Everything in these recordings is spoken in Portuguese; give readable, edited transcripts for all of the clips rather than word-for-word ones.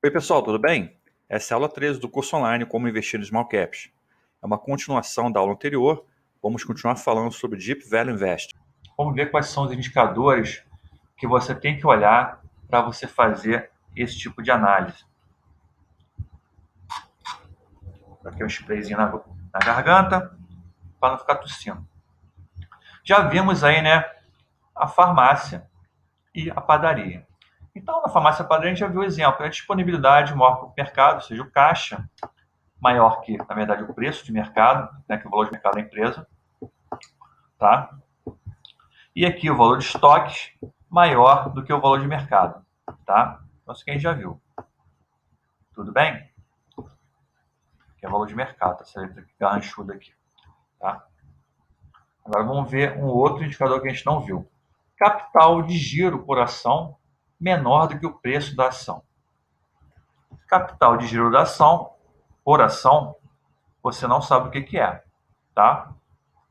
Oi, pessoal, tudo bem? Essa é a aula 13 do curso online Como Investir em Small Caps. É uma continuação da aula anterior. Vamos continuar falando sobre Deep Value Investing. Vamos ver quais são os indicadores que você tem que olhar para você fazer esse tipo de análise. Aqui um sprayzinho na garganta, para não ficar tossindo. Já vimos aí, né, a farmácia e a padaria. Então, na farmácia e a padaria, a gente já viu o exemplo. A disponibilidade maior para o mercado, ou seja, o caixa, maior que, na verdade, o preço de mercado, né, que é o valor de mercado da empresa, tá? E aqui o valor de estoques maior do que o valor de mercado, tá? Então, isso que a gente já viu. Tudo bem? Que é o valor de mercado, essa letra garranchuda aqui, tá? Agora vamos ver um outro indicador que a gente não viu. Capital de giro por ação menor do que o preço da ação. Capital de giro da ação por ação, você não sabe o que é, tá?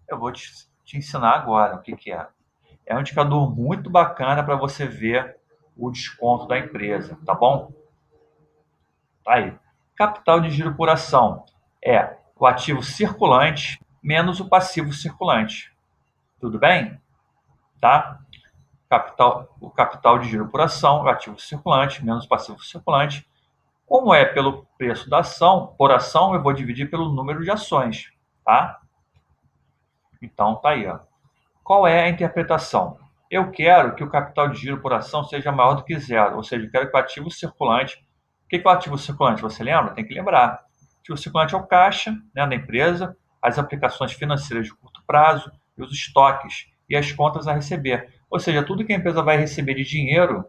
Eu vou te ensinar agora o que é. É um indicador muito bacana para você ver o desconto da empresa, tá bom? Tá aí. Capital de giro por ação é o ativo circulante menos o passivo circulante. Tudo bem? Tá? O capital de giro por ação, o ativo circulante menos o passivo circulante. Como é pelo preço da ação, por ação, eu vou dividir pelo número de ações, tá? Então, tá aí, ó. Qual é a interpretação? Eu quero que o capital de giro por ação seja maior do que zero, ou seja, eu quero que o ativo circulante... O que é o ativo circulante? Você lembra? Tem que lembrar. O ativo circulante é o caixa, né, da empresa, as aplicações financeiras de curto prazo, e os estoques e as contas a receber. Ou seja, tudo que a empresa vai receber de dinheiro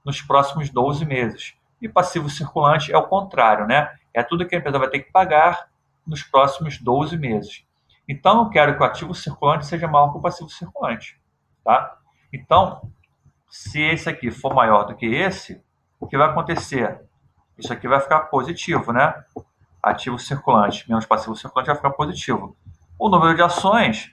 nos próximos 12 meses. E passivo circulante é o contrário, né? É tudo que a empresa vai ter que pagar nos próximos 12 meses. Então, eu quero que o ativo circulante seja maior que o passivo circulante, tá? Então, se esse aqui for maior do que esse, o que vai acontecer? Isso aqui vai ficar positivo, né? Ativo circulante menos passivo circulante vai ficar positivo. O número de ações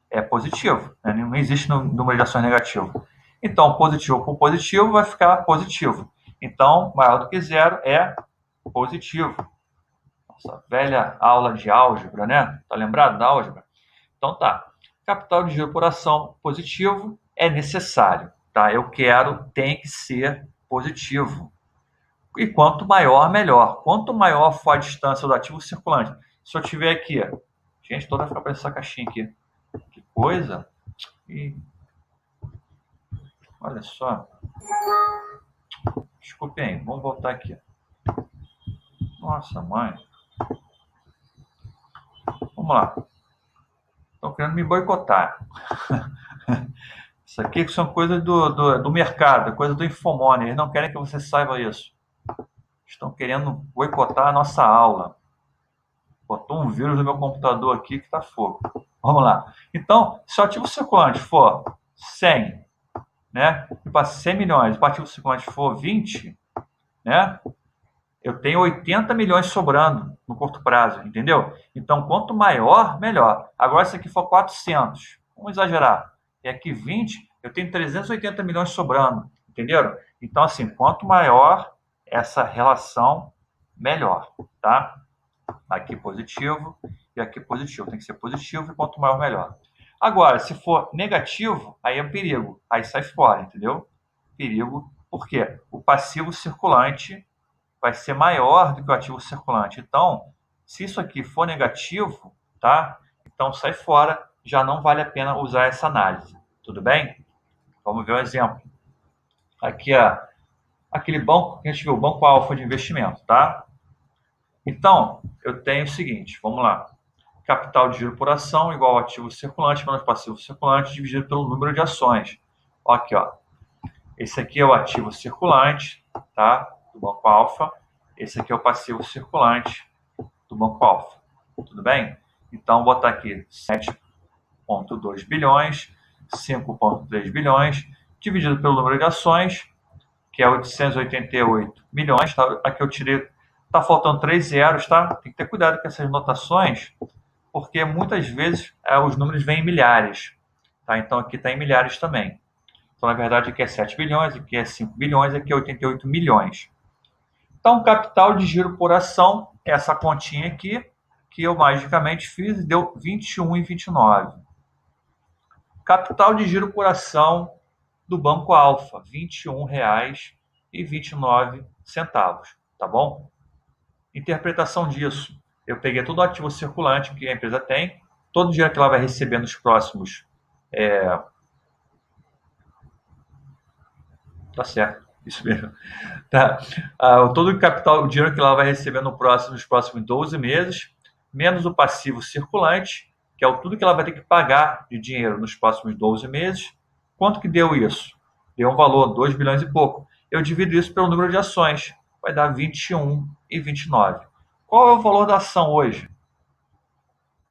é positivo, né? Não existe número de ações negativo. Então, positivo por positivo vai ficar positivo. Então, maior do que zero é positivo. Nossa velha aula de álgebra, né? Tá lembrado da álgebra? Então tá. Capital de giro por ação positivo é necessário, tá? Eu quero, tem que ser positivo. E quanto maior, melhor. Quanto maior for a distância do ativo circulante. Se eu tiver aqui, gente, toda ficar parecendo essa caixinha aqui. Que coisa. E... olha só. Desculpem, vamos voltar aqui. Nossa, mãe. Vamos lá. Estão querendo me boicotar. Isso aqui são coisas do mercado, coisa do Infomone. Eles não querem que você saiba isso. Estão querendo boicotar a nossa aula. Botou um vírus no meu computador aqui que tá fogo. Vamos lá. Então, se o ativo circulante for 100, né? E para 100 milhões, se o ativo circulante for 20, né? Eu tenho 80 milhões sobrando no curto prazo, entendeu? Então, quanto maior, melhor. Agora, se aqui for 400, vamos exagerar. E aqui 20, eu tenho 380 milhões sobrando, entenderam? Então, assim, quanto maior essa relação, melhor, tá? Aqui positivo e aqui positivo. Tem que ser positivo e quanto maior, melhor. Agora, se for negativo, aí é perigo. Aí sai fora, entendeu? Perigo, por quê? O passivo circulante vai ser maior do que o ativo circulante. Então, se isso aqui for negativo, tá? Então sai fora, já não vale a pena usar essa análise. Tudo bem? Vamos ver um exemplo. Aqui, aquele banco que a gente viu, o Banco Alfa de investimento, tá? Então, eu tenho o seguinte, vamos lá. Capital de giro por ação igual ao ativo circulante menos passivo circulante dividido pelo número de ações. Aqui, ó. Esse aqui é o ativo circulante, tá? Do Banco Alfa. Esse aqui é o passivo circulante do Banco Alfa. Tudo bem? Então, vou botar aqui 7,2 bilhões, 5,3 bilhões, dividido pelo número de ações, que é 888 milhões. Tá? Aqui eu tirei, tá faltando 3 zeros, tá? Tem que ter cuidado com essas notações, porque muitas vezes os números vêm em milhares. Tá? Então, aqui está em milhares também. Então, na verdade, aqui é 7 bilhões, aqui é 5 bilhões, aqui é 88 milhões. Então, capital de giro por ação, essa continha aqui, que eu magicamente fiz, deu 21,29. Capital de giro por ação do Banco Alfa, R$ 21,29, tá bom? Interpretação disso, eu peguei todo o ativo circulante que a empresa tem, todo o dinheiro que ela vai receber nos próximos... Tá certo, isso mesmo. Tá. Todo o capital, o dinheiro que ela vai receber nos próximos 12 meses, menos o passivo circulante, que é tudo que ela vai ter que pagar de dinheiro nos próximos 12 meses. Quanto que deu isso? Deu um valor, 2 bilhões e pouco. Eu divido isso pelo número de ações, vai dar 21,29. Qual é o valor da ação hoje?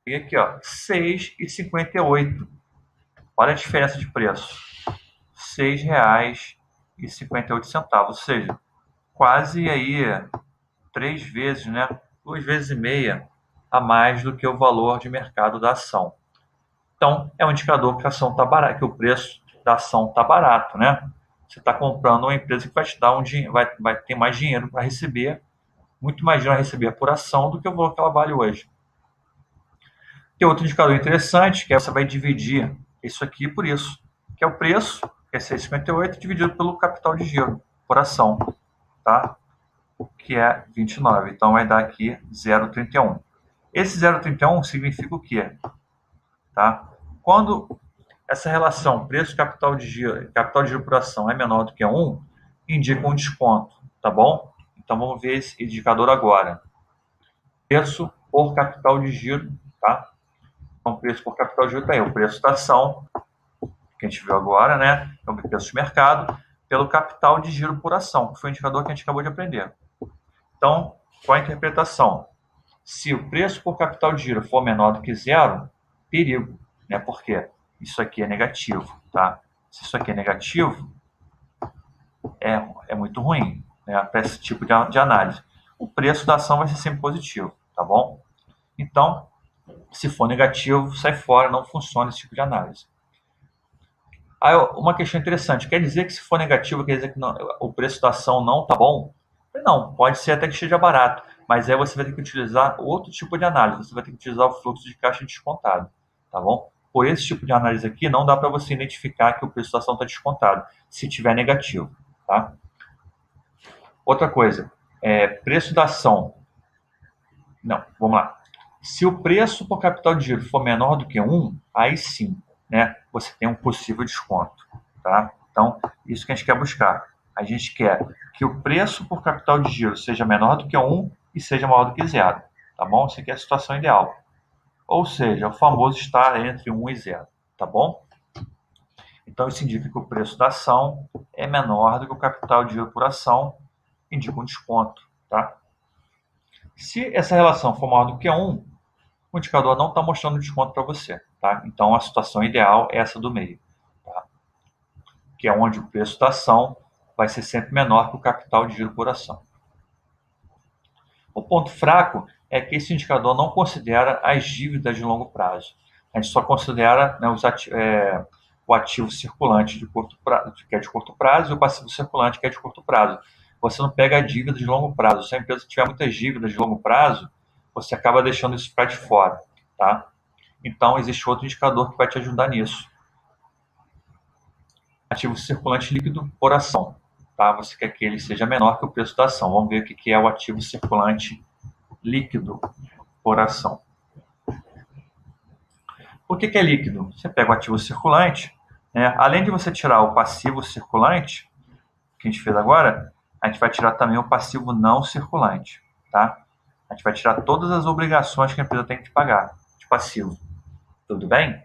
E aqui, ó, 6,58. Olha a diferença de preço. R$ 6,58, ou seja, quase aí 3 vezes, né? 2 vezes e meia a mais do que o valor de mercado da ação. Então, é um indicador que a ação tá barata, que o preço da ação está barato, né? Você está comprando uma empresa que vai te dar vai ter mais dinheiro para receber, muito mais dinheiro a receber por ação do que o valor que ela vale hoje. Tem outro indicador interessante, que é você vai dividir isso aqui por isso, que é o preço, que é 6,58, dividido pelo capital de giro por ação, tá? Que é 29. Então, vai dar aqui 0,31. Esse 0,31 significa o quê? Tá? Quando essa relação preço-capital de giro por ação é menor do que 1, indica um desconto, tá bom? Então, vamos ver esse indicador agora. Preço por capital de giro, tá? Então, preço por capital de giro tá aí, o preço da ação, que a gente viu agora, né? É o preço de mercado, pelo capital de giro por ação, que foi o indicador que a gente acabou de aprender. Então, qual a interpretação? Se o preço por capital de giro for menor do que zero, perigo, né? Por quê? Isso aqui é negativo, tá? Se isso aqui é negativo, é muito ruim, né? Para esse tipo de análise. O preço da ação vai ser sempre positivo, tá bom? Então, se for negativo, sai fora, não funciona esse tipo de análise. Aí, uma questão interessante, quer dizer que se for negativo, quer dizer que não, o preço da ação não está bom? Não, pode ser até que esteja barato, mas aí você vai ter que utilizar outro tipo de análise, você vai ter que utilizar o fluxo de caixa descontado, tá bom? Por esse tipo de análise aqui, não dá para você identificar que o preço da ação está descontado, se tiver negativo, tá? Outra coisa, preço da ação. Não, vamos lá. Se o preço por capital de giro for menor do que 1, aí sim, né, você tem um possível desconto, tá? Então, isso que a gente quer buscar. A gente quer que o preço por capital de giro seja menor do que 1 e seja maior do que 0, tá bom? Isso aqui é a situação ideal. Ou seja, o famoso estar entre 1 e 0, tá bom? Então, isso indica que o preço da ação é menor do que o capital de giro por ação, indica um desconto, tá? Se essa relação for maior do que 1, o indicador não está mostrando desconto para você, tá? Então, a situação ideal é essa do meio, tá? Que é onde o preço da ação vai ser sempre menor que o capital de giro por ação. O ponto fraco é que esse indicador não considera as dívidas de longo prazo. A gente só considera, né, o ativo circulante de curto prazo, que é de curto prazo, e o passivo circulante, que é de curto prazo. Você não pega a dívida de longo prazo. Se a empresa tiver muitas dívidas de longo prazo, você acaba deixando isso ficar de fora, tá? Então, existe outro indicador que vai te ajudar nisso. Ativo circulante líquido por ação, tá? Você quer que ele seja menor que o preço da ação. Vamos ver o que é o ativo circulante líquido por ação. Por que é líquido? Você pega o ativo circulante, né? Além de você tirar o passivo circulante, que a gente fez agora, a gente vai tirar também o passivo não circulante, tá? A gente vai tirar todas as obrigações que a empresa tem que pagar de passivo. Tudo bem?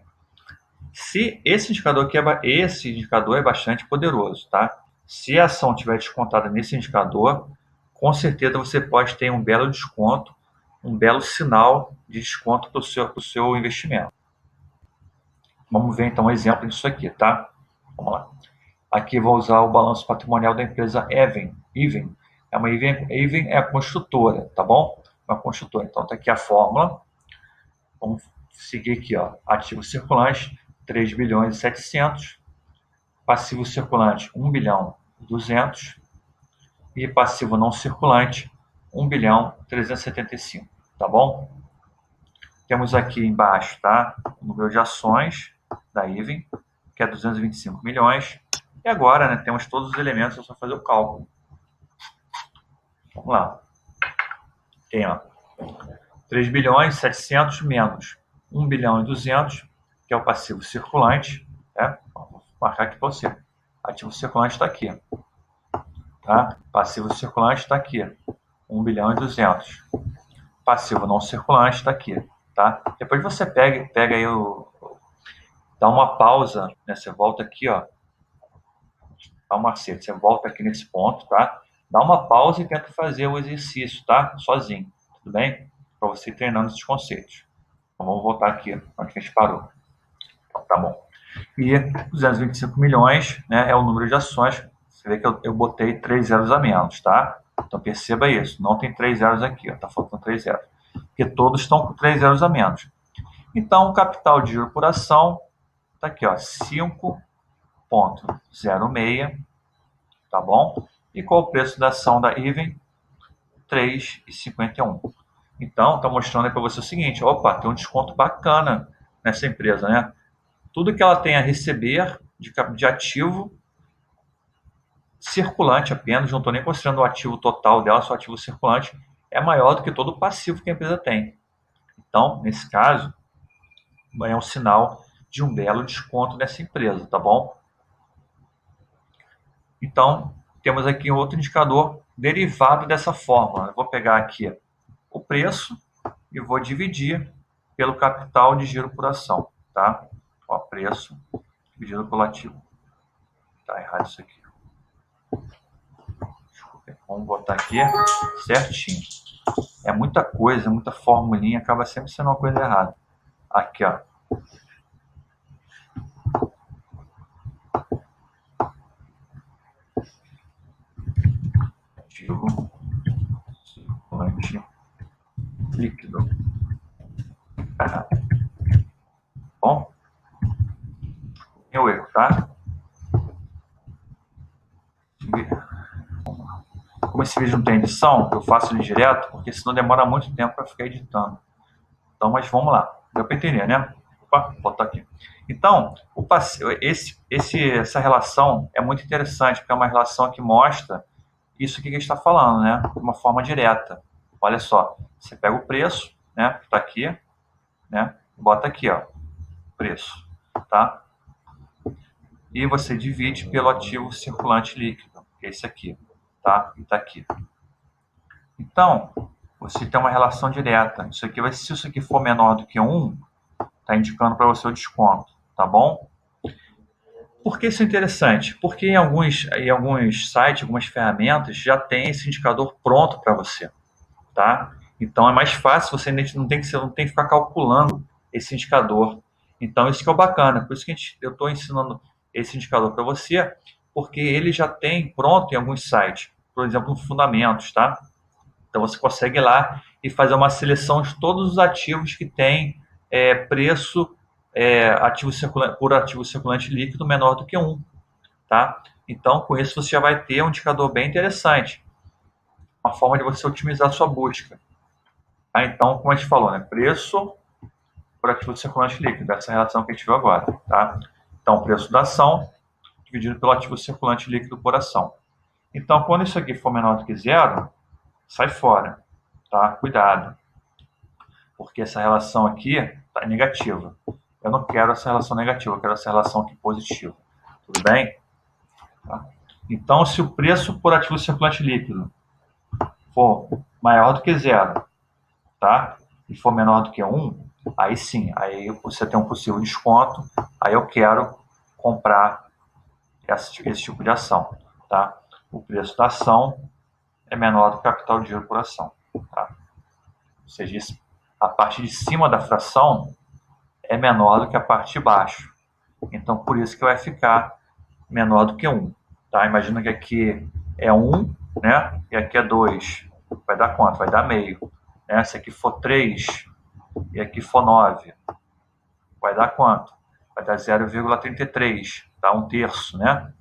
Se esse indicador aqui esse indicador é bastante poderoso, tá? Se a ação estiver descontada nesse indicador, com certeza você pode ter um belo desconto, um belo sinal de desconto para o seu investimento. Vamos ver então um exemplo disso aqui, tá? Vamos lá. Aqui vou usar o balanço patrimonial da empresa Even. Even é a construtora, tá bom? Uma construtora. Então tá aqui a fórmula. Vamos seguir aqui, ó. Ativo circulante 3 bilhões e 700. Passivo circulante 1 bilhão e 200. e passivo não circulante, 1.375 bilhão, tá bom? Temos aqui embaixo, tá, o número de ações da Even, que é 225 milhões. E agora, né, temos todos os elementos, é só fazer o cálculo. Vamos lá. Tem, ó, 3 bilhões 700 menos 1 bilhão e 200, que é o passivo circulante, né? Vou marcar aqui para você. Ativo circulante está aqui, tá? Passivo circulante está aqui, 1 bilhão e 200. Passivo não circulante está aqui, tá? Depois você pega aí dá uma pausa, né? Você volta aqui, ó. Dá um macete, você volta aqui nesse ponto, tá? Dá uma pausa e tenta fazer o exercício, tá? Sozinho, tudo bem? Para você ir treinando esses conceitos. Então, vamos voltar aqui onde a gente parou. Tá bom. E 225 milhões, né, é o número de ações. Você vê que eu botei 3 zeros a menos, tá? Então perceba isso. Não tem 3 zeros aqui, ó, tá faltando 3 zeros. Porque todos estão com 3 zeros a menos. Então, o capital de giro por ação tá aqui, ó, 5,06, tá bom? E qual o preço da ação da Even? 3,51. Então, está mostrando aí para você o seguinte, opa, tem um desconto bacana nessa empresa, né? Tudo que ela tem a receber de ativo circulante apenas, não estou nem considerando o ativo total dela, só ativo circulante, é maior do que todo o passivo que a empresa tem. Então, nesse caso, é um sinal de um belo desconto nessa empresa, tá bom? Então, temos aqui um outro indicador derivado dessa fórmula. Eu vou pegar aqui o preço e vou dividir pelo capital de giro por ação, tá? Ó, preço dividido pelo ativo. Tá errado isso aqui. Vamos botar aqui certinho. É muita coisa, muita formulinha, acaba sempre sendo uma coisa errada. Aqui, ó. Ativo circulante líquido. Bom, meu erro, tá? Como esse vídeo não tem edição, eu faço ele direto, porque senão demora muito tempo para ficar editando. Então, mas vamos lá. Deu para entender, né? Opa, vou botar aqui. Então, essa relação é muito interessante, porque é uma relação que mostra isso que a gente está falando, né? De uma forma direta. Olha só, você pega o preço, né? Que está aqui, né? Bota aqui, ó, preço, tá? E você divide pelo ativo circulante líquido, que é esse aqui, tá? E tá aqui. Então, você tem uma relação direta. Isso aqui vai, se isso aqui for menor do que 1, tá indicando para você o desconto, tá bom? Por que isso é interessante? Porque em alguns sites, algumas ferramentas, já tem esse indicador pronto para você, tá? Então é mais fácil, você não tem que ficar calculando esse indicador. Então isso que é o bacana, por isso que eu estou ensinando esse indicador para você, porque ele já tem pronto em alguns sites, por exemplo, no Fundamentos, tá? Então você consegue ir lá e fazer uma seleção de todos os ativos que tem preço por ativo circulante líquido menor do que 1, tá? Então com isso você já vai ter um indicador bem interessante, uma forma de você otimizar a sua busca. Tá? Então, como a gente falou, né? Preço por ativo circulante líquido, essa relação que a gente viu agora, tá? Então, o preço da ação dividido pelo ativo circulante líquido por ação. Então, quando isso aqui for menor do que 0, sai fora, tá? Cuidado, porque essa relação aqui está negativa. Eu não quero essa relação negativa, eu quero essa relação aqui positiva. Tudo bem? Tá? Então, se o preço por ativo circulante líquido for maior do que 0, tá? E for menor do que 1, aí sim, aí você tem um possível desconto, aí eu quero comprar esse tipo de ação, tá? O preço da ação é menor do que o capital de giro por ação, tá? Ou seja, a parte de cima da fração é menor do que a parte de baixo. Então, por isso que vai ficar menor do que 1, tá? Imagina que aqui é 1, né? E aqui é 2. Vai dar quanto? Vai dar meio. Né? Se aqui for 3 e aqui for 9, vai dar quanto? Vai dar 0,33, tá? 1/3, né?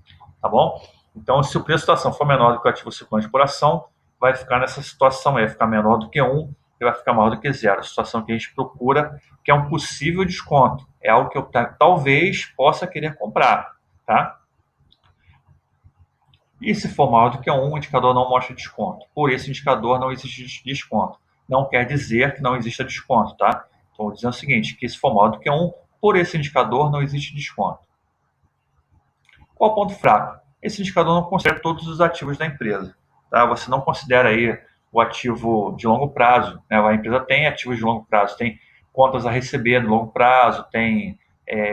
Tá bom? Então, se o preço da ação for menor do que o ativo circulante por ação, vai ficar nessa situação aí, vai ficar menor do que 1 e vai ficar maior do que 0. A situação que a gente procura, que é um possível desconto. É algo que eu talvez possa querer comprar, tá? E se for maior do que 1, o indicador não mostra desconto. Por esse indicador não existe desconto. Não quer dizer que não exista desconto, tá? Estou dizendo o seguinte, que se for maior do que 1, por esse indicador não existe desconto. Qual o ponto fraco? Esse indicador não considera todos os ativos da empresa. Tá? Você não considera aí o ativo de longo prazo. Né? A empresa tem ativos de longo prazo, tem contas a receber no longo prazo, tem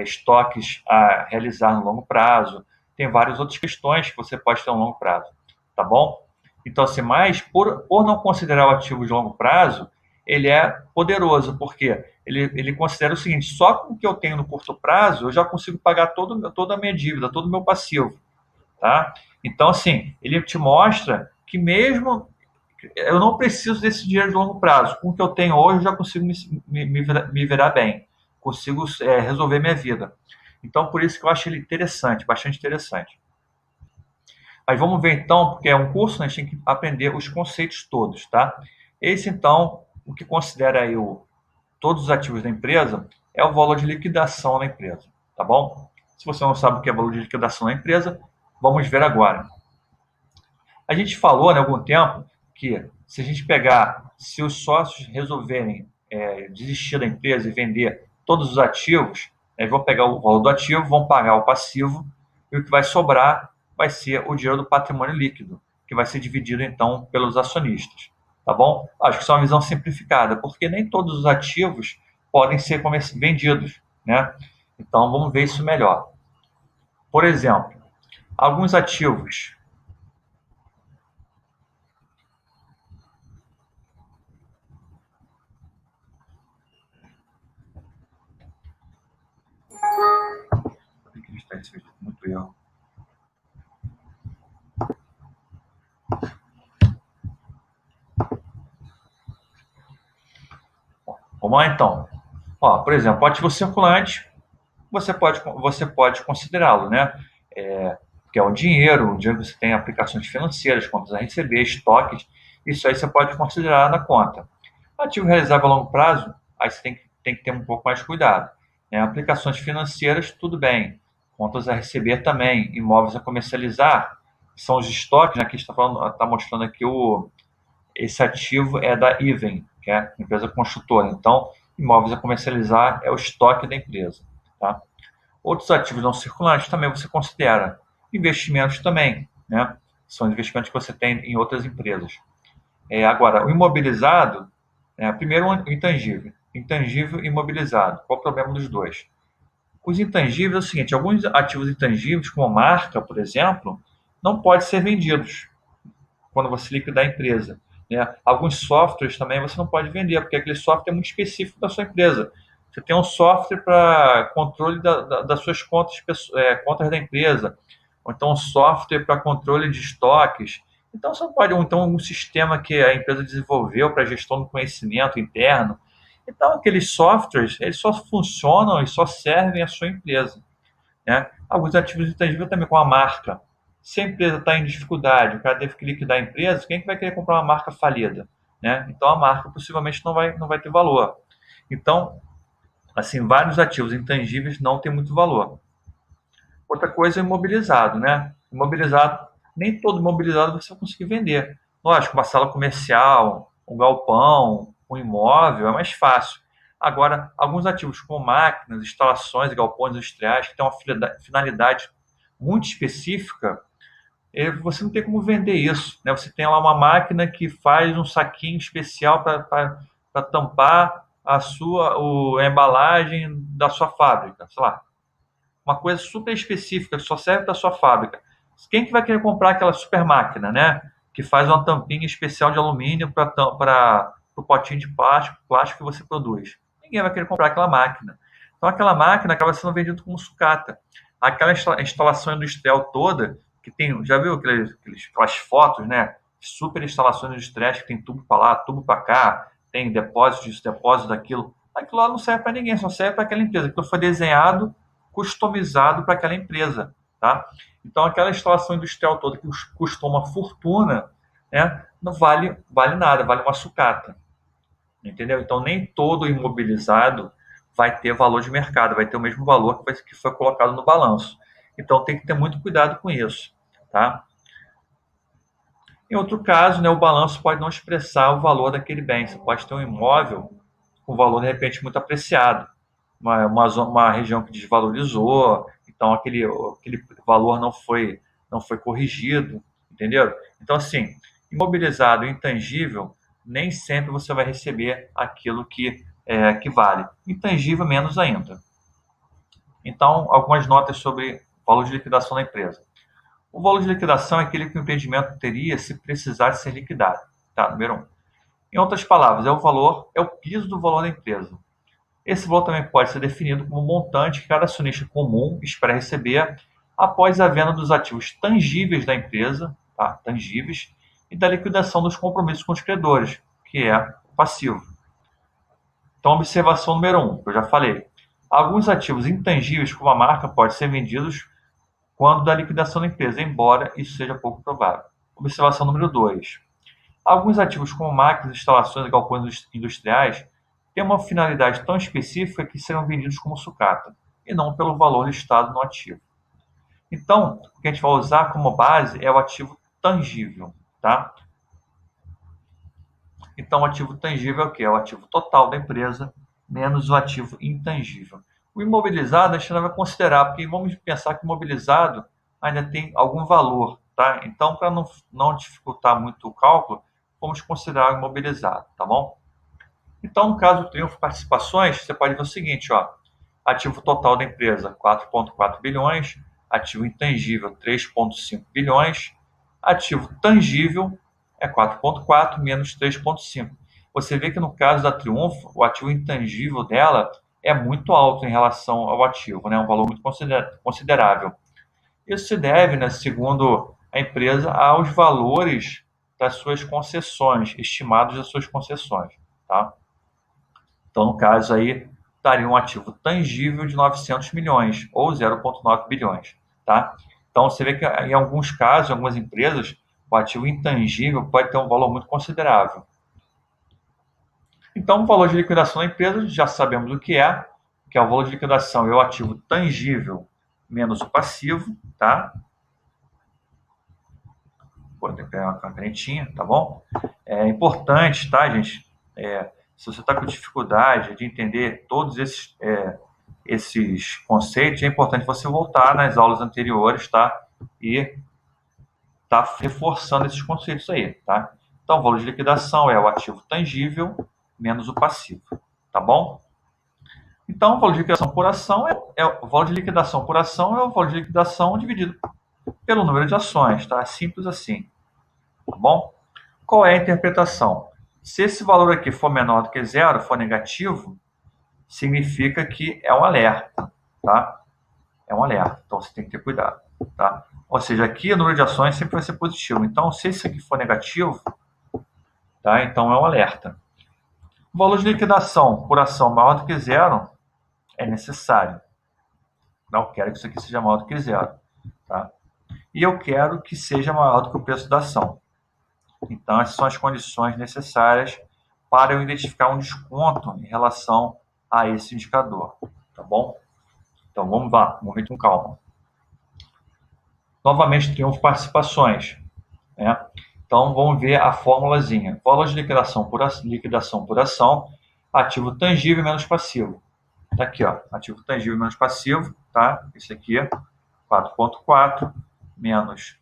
estoques a realizar no longo prazo, tem várias outras questões que você pode ter no longo prazo. Tá bom? Então, assim, mas por não considerar o ativo de longo prazo, ele é poderoso, porque ele considera o seguinte: só com o que eu tenho no curto prazo, eu já consigo pagar toda a minha dívida, todo o meu passivo. Tá? Então, assim, ele te mostra que mesmo eu não preciso desse dinheiro de longo prazo. Com o que eu tenho hoje, eu já consigo me virar bem. Consigo resolver minha vida. Então, por isso que eu acho ele interessante, bastante interessante. Mas vamos ver então, porque é um curso, né, a gente tem que aprender os conceitos todos, tá? Esse, então, o que considera aí todos os ativos da empresa é o valor de liquidação da empresa, tá bom? Se você não sabe o que é valor de liquidação da empresa, vamos ver agora. A gente falou, né, há algum tempo, que se a gente pegar, se os sócios resolverem desistir da empresa e vender todos os ativos, vão pegar o valor do ativo, vão pagar o passivo, e o que vai sobrar vai ser o dinheiro do patrimônio líquido, que vai ser dividido, então, pelos acionistas. Tá bom? Acho que isso é uma visão simplificada, porque nem todos os ativos podem ser vendidos, né? Então, vamos ver isso melhor. Por exemplo, alguns ativos. Tem que listar esse vídeo, muito erro. Vamos lá, então. Ó, por exemplo, o ativo circulante, você pode considerá-lo, né? Que é o dinheiro que você tem aplicações financeiras, contas a receber, estoques, isso aí você pode considerar na conta. Ativo realizável a longo prazo, aí você tem que ter um pouco mais de cuidado. Né? Aplicações financeiras, tudo bem. Contas a receber também. Imóveis a comercializar, que são os estoques, né? Que está mostrando aqui esse ativo é da Even, que é a empresa construtora. Então, imóveis a comercializar é o estoque da empresa. Tá? Outros ativos não circulantes também você considera. Investimentos também, né? São investimentos que você tem em outras empresas. Agora, o imobilizado, primeiro o intangível. Intangível e imobilizado. Qual o problema dos dois? Os intangíveis é o seguinte: alguns ativos intangíveis, como a marca, por exemplo, não podem ser vendidos quando você liquidar a empresa. Né? Alguns softwares também você não pode vender, porque aquele software é muito específico da sua empresa. Você tem um software para controle das suas contas da empresa, ou então um software para controle de estoques. Então você pode, ou então um sistema que a empresa desenvolveu para gestão do conhecimento interno. Então aqueles softwares, eles só funcionam e só servem à sua empresa. Né? Alguns ativos intangíveis também, com a marca. Se a empresa está em dificuldade, o cara teve que liquidar a empresa, quem é que vai querer comprar uma marca falida? Né? Então a marca possivelmente não vai ter valor. Então, assim, vários ativos intangíveis não têm muito valor. Outra coisa é o imobilizado, né? Imobilizado, nem todo imobilizado você vai conseguir vender. Lógico, uma sala comercial, um galpão, um imóvel é mais fácil. Agora, alguns ativos como máquinas, instalações, galpões industriais que têm uma finalidade muito específica, você não tem como vender isso, né? Você tem lá uma máquina que faz um saquinho especial para tampar a embalagem da sua fábrica, sei lá, uma coisa super específica que só serve para sua fábrica. Quem que vai querer comprar aquela super máquina, né? Que faz uma tampinha especial de alumínio para o potinho de plástico que você produz. Ninguém vai querer comprar aquela máquina. Então aquela máquina acaba sendo vendida como sucata. Aquela instalação industrial toda, que tem, já viu aquelas fotos, né? Super instalações industriais que tem tubo para lá, tubo para cá, tem depósito disso, depósito daquilo. Aquilo lá não serve para ninguém, só serve para aquela empresa. Aquilo foi desenhado, customizado para aquela empresa. tá? Então, aquela instalação industrial toda que custou uma fortuna, né, não vale nada, vale uma sucata, entendeu? Então, nem todo imobilizado vai ter valor de mercado, vai ter o mesmo valor que foi colocado no balanço. Então, tem que ter muito cuidado com isso, tá? Em outro caso, né, o balanço pode não expressar o valor daquele bem. Você pode ter um imóvel com valor, de repente, muito apreciado, uma região que desvalorizou, então aquele valor não foi corrigido, entendeu? Então, assim, imobilizado e intangível, nem sempre você vai receber aquilo que vale. Intangível, menos ainda. Então, algumas notas sobre valor de liquidação da empresa. O valor de liquidação é aquele que o empreendimento teria se precisasse ser liquidado. Tá? Número 1. Em outras palavras, é o piso do valor da empresa. Esse valor também pode ser definido como um montante que cada acionista comum espera receber após a venda dos ativos tangíveis da empresa, tá? Tangíveis, e da liquidação dos compromissos com os credores, que é o passivo. Então, observação número 1, que eu já falei. Alguns ativos intangíveis, como a marca, podem ser vendidos quando da liquidação da empresa, embora isso seja pouco provável. Observação número 2. Alguns ativos como máquinas, instalações e galpões industriais têm uma finalidade tão específica que serão vendidos como sucata, e não pelo valor listado no ativo. Então, o que a gente vai usar como base é o ativo tangível, tá? Então, o ativo tangível é o quê? É o ativo total da empresa menos o ativo intangível. O imobilizado a gente não vai considerar, porque vamos pensar que o imobilizado ainda tem algum valor, tá? Então, para não dificultar muito o cálculo, vamos considerar o imobilizado, tá bom? Então, no caso do Triunfo Participações, você pode ver o seguinte, ó, ativo total da empresa, 4,4 bilhões, ativo intangível, 3,5 bilhões, ativo tangível é 4,4 menos 3,5. Você vê que no caso da Triunfo, o ativo intangível dela é muito alto em relação ao ativo, né? Um valor muito considerável. Isso se deve, né, segundo a empresa, aos valores das suas concessões, estimados das suas concessões, tá? Então, no caso aí, daria um ativo tangível de 900 milhões, ou 0,9 bilhões, tá? Então, você vê que em alguns casos, em algumas empresas, o ativo intangível pode ter um valor muito considerável. Então, o valor de liquidação da empresa, já sabemos o que é o valor de liquidação é o ativo tangível menos o passivo, tá? Vou pegar uma canetinha, tá bom? É importante, tá, gente? Se você está com dificuldade de entender todos esses conceitos, é importante você voltar nas aulas anteriores, tá? E tá reforçando esses conceitos aí, tá? Então, o valor de liquidação é o ativo tangível menos o passivo, tá bom? Então, o valor de liquidação por ação o valor de liquidação por ação é o valor de liquidação dividido pelo número de ações, tá? Simples assim, tá bom? Qual é a interpretação? Se esse valor aqui for menor do que zero, for negativo, significa que é um alerta, tá? É um alerta, então você tem que ter cuidado, tá? Ou seja, aqui o número de ações sempre vai ser positivo. Então, se isso aqui for negativo, tá? Então é um alerta. O valor de liquidação por ação maior do que zero é necessário. Não quero que isso aqui seja maior do que zero, tá? E eu quero que seja maior do que o preço da ação. Então, essas são as condições necessárias para eu identificar um desconto em relação a esse indicador, tá bom? Então, vamos lá, vamos ver com calma. Novamente, Triunfo Participações, né? Então, vamos ver a formulazinha. Valor de liquidação por ação, ativo tangível menos passivo. Tá aqui, ó, ativo tangível menos passivo, tá? Esse aqui é 4,4 menos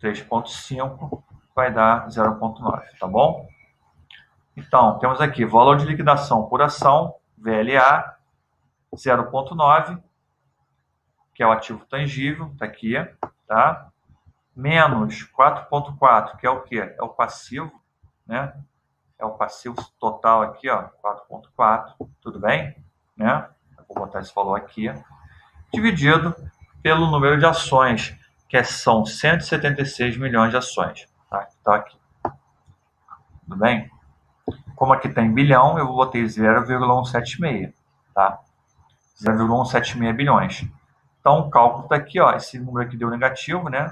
3,5 vai dar 0,9, tá bom? Então, temos aqui valor de liquidação por ação, VLA, 0,9, que é o ativo tangível, tá aqui, tá? Menos 4,4, que é o quê? É o passivo, né? É o passivo total aqui, ó, 4,4, tudo bem? Né? Eu vou botar esse valor aqui, dividido pelo número de ações, que são 176 milhões de ações, tá? Tá aqui. Tudo bem? Como aqui tem bilhão, eu botei 0,176, tá? 0,176 bilhões. Então, o cálculo está aqui, ó, esse número aqui deu negativo, né?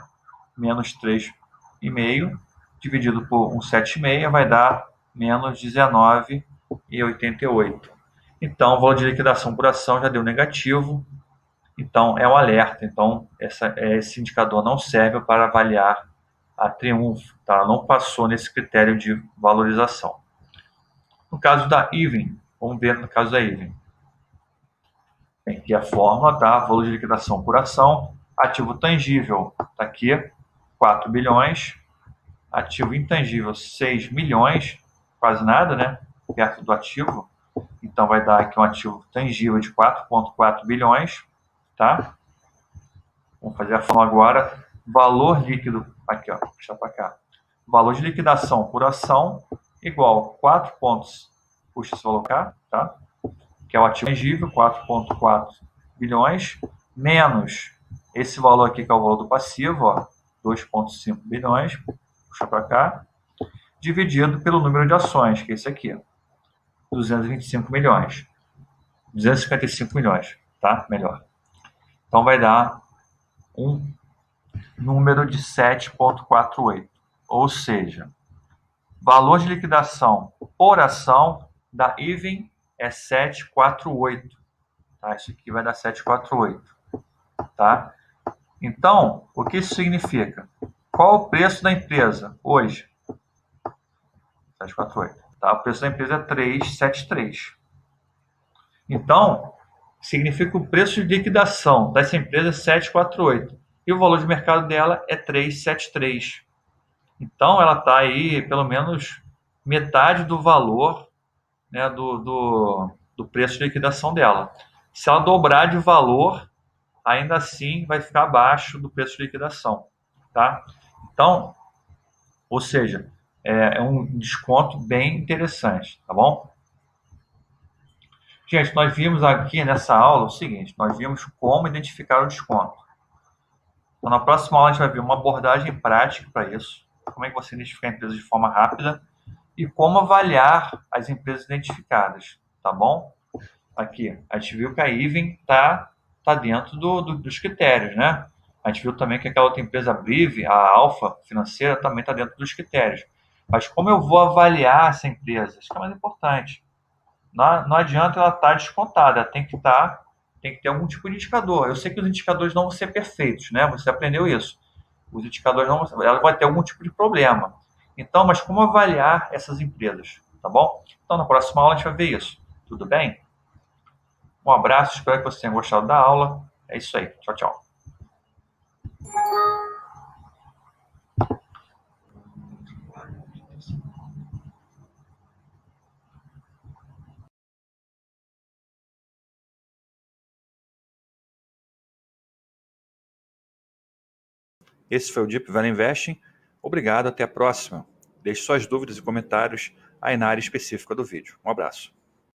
Menos 3,5 dividido por 1,76 vai dar menos 19,88. Então, o valor de liquidação por ação já deu negativo. Então, é um alerta. Então, esse indicador não serve para avaliar a Triunfo. Tá? Não passou nesse critério de valorização. No caso da Even, vamos ver no caso da Even. Tem aqui a fórmula, tá? Valor de liquidação por ação. Ativo tangível, está aqui, 4 bilhões. Ativo intangível, 6 milhões. Quase nada, né? Perto do ativo. Então, vai dar aqui um ativo tangível de 4,4 bilhões. Tá? Vamos fazer a fórmula agora. Valor líquido, aqui, ó, puxar para cá. Valor de liquidação por ação igual 4 pontos, puxa esse valor cá, tá? Que é o ativo tangível, 4,4 bilhões, menos esse valor aqui, que é o valor do passivo, ó, 2,5 bilhões, puxa para cá, dividido pelo número de ações, que é esse aqui, ó, 225 milhões. 255 milhões, tá? Melhor. Então, vai dar um número de 7,48. Ou seja, valor de liquidação por ação da Even é 748. Tá? Isso aqui vai dar 748. Tá? Então, o que isso significa? Qual o preço da empresa hoje? 748. Tá? O preço da empresa é 373. Então, significa que o preço de liquidação dessa empresa é 748 e o valor de mercado dela é 373. Então, ela está aí pelo menos metade do valor, né, do preço de liquidação dela. Se ela dobrar de valor, ainda assim vai ficar abaixo do preço de liquidação. Tá? Então, ou seja, é um desconto bem interessante, tá bom? Gente, nós vimos aqui nessa aula o seguinte, nós vimos como identificar o desconto. Então, na próxima aula a gente vai ver uma abordagem prática para isso, como é que você identifica a empresa de forma rápida e como avaliar as empresas identificadas, tá bom? Aqui, a gente viu que a Even tá dentro dos critérios, né? A gente viu também que aquela outra empresa, a Brive, a Alfa Financeira, também está dentro dos critérios. Mas como eu vou avaliar essa empresa? Isso que é mais importante. Não adianta ela estar descontada, ela tem que ter algum tipo de indicador. Eu sei que os indicadores não vão ser perfeitos, né? Você aprendeu isso. Os indicadores não vão, ela vai ter algum tipo de problema. Então, mas como avaliar essas empresas, tá bom? Então, na próxima aula a gente vai ver isso. Tudo bem? Um abraço, espero que você tenha gostado da aula. É isso aí. Tchau, tchau. Esse foi o Deep Value Investing. Obrigado, até a próxima. Deixe suas dúvidas e comentários aí na área específica do vídeo. Um abraço.